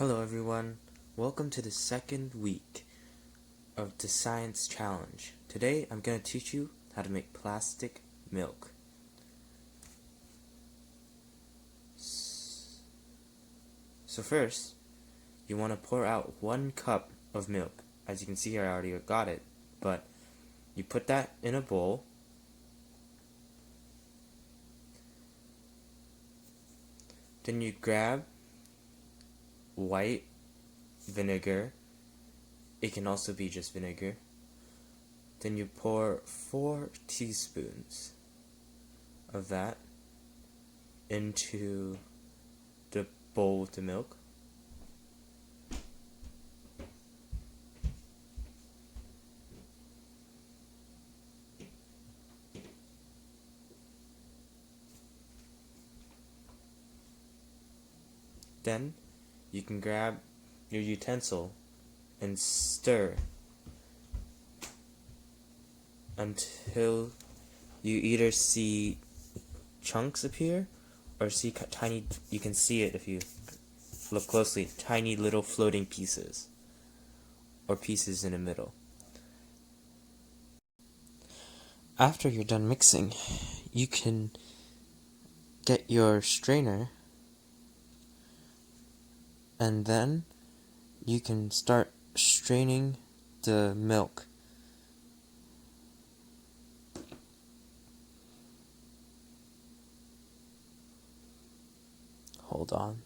Hello everyone, welcome to the second week of the Science Challenge. Today I'm going to teach you how to make plastic milk. So first, you want to pour out 1 cup of milk. As you can see here, I already got it, but you put that in a bowl. Then you grab white vinegar. It can also be just vinegar. Then you pour 4 teaspoons of that into the bowl with the milk. Then you can grab your utensil and stir until you either see chunks appear or see tiny, you can see it if you look closely, tiny little floating pieces or pieces in the middle. After you're done mixing, you can get your strainer and then you can start straining the milk. Hold on.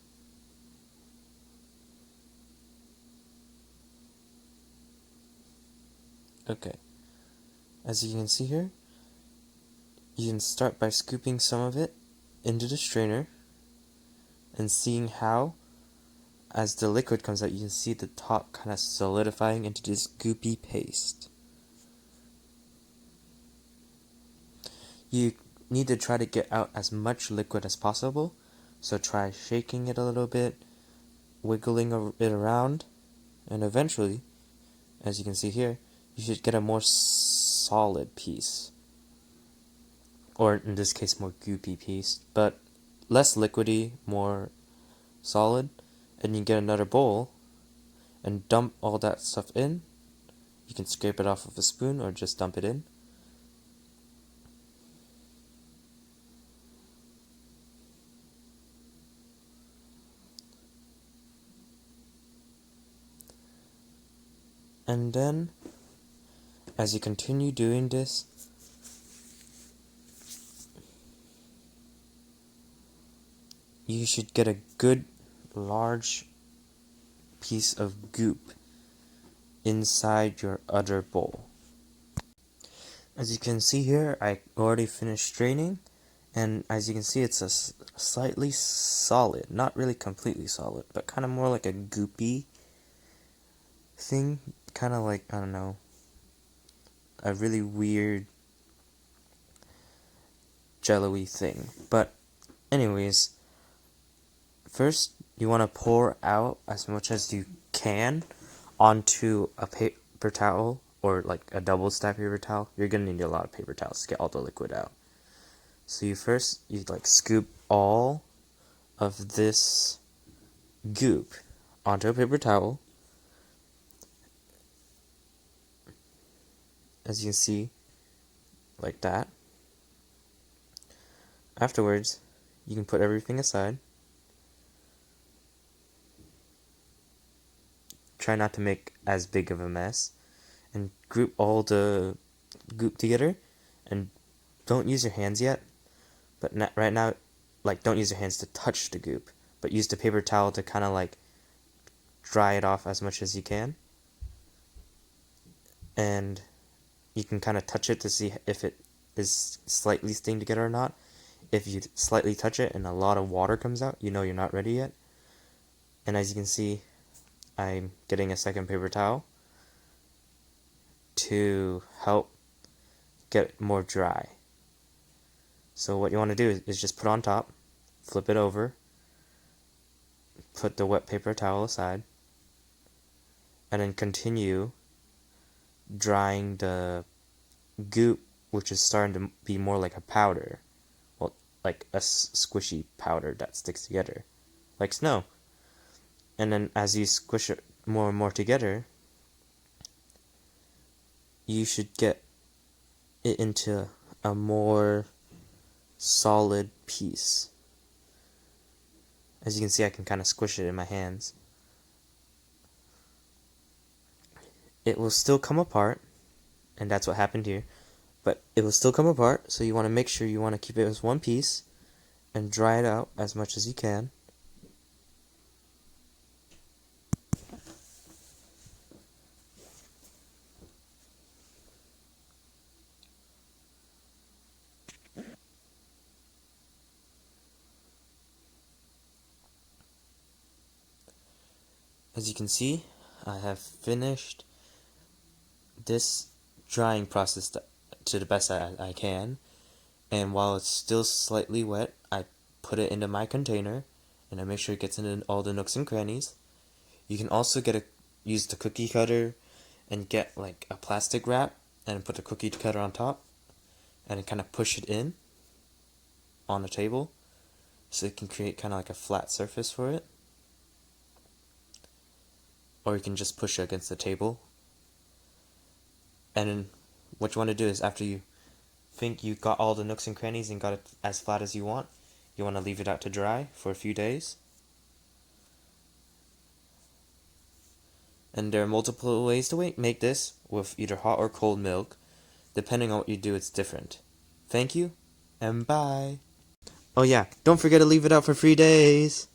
Okay, as you can see here, you can start by scooping some of it into the strainer and seeing how, as the liquid comes out, you can see the top kind of solidifying into this goopy paste. You need to try to get out as much liquid as possible, so try shaking it a little bit, wiggling it around, and eventually, as you can see here, you should get a more solid piece. Or in this case, more goopy piece, but less liquidy, more solid. And you get another bowl and dump all that stuff in. You can scrape it off with a spoon or just dump it in. And then, as you continue doing this, you should get a good large piece of goop inside your other bowl. As you can see here, I already finished straining, and as you can see, it's a slightly solid, not really completely solid, but kind of more like a goopy thing, kind of like, I don't know, a really weird jello-y thing. But anyways, first you want to pour out as much as you can onto a paper towel or like a double stack paper towel. You're gonna need a lot of paper towels to get all the liquid out. So you like scoop all of this goop onto a paper towel. As you can see, like that. Afterwards, you can put everything aside. Try not to make as big of a mess, and group all the goop together, and don't use your hands yet, but right now, like, don't use your hands to touch the goop, but use the paper towel to kind of like dry it off as much as you can, and you can kind of touch it to see if it is slightly staying together or not. If you slightly touch it and a lot of water comes out, you know you're not ready yet. And as you can see, I'm getting a second paper towel to help get it more dry. So what you want to do is just put on top, flip it over, put the wet paper towel aside, and then continue drying the goop, which is starting to be more like a powder. Well, like a squishy powder that sticks together, like snow. And then as you squish it more and more together, you should get it into a more solid piece. As you can see, I can kind of squish it in my hands. It will still come apart, and that's what happened here. But it will still come apart, so you want to make sure you want to keep it as one piece and dry it out as much as you can. As you can see, I have finished this drying process to the best I can, and while it's still slightly wet, I put it into my container and I make sure it gets into all the nooks and crannies. You can also use the cookie cutter and get like a plastic wrap and put the cookie cutter on top and kind of push it in on a table so it can create kind of like a flat surface for it. Or you can just push it against the table. And then what you want to do is after you think you got all the nooks and crannies and got it as flat as you want to leave it out to dry for a few days. And there are multiple ways to make this with either hot or cold milk. Depending on what you do, it's different. Thank you, and bye. Oh yeah, don't forget to leave it out for 3 days.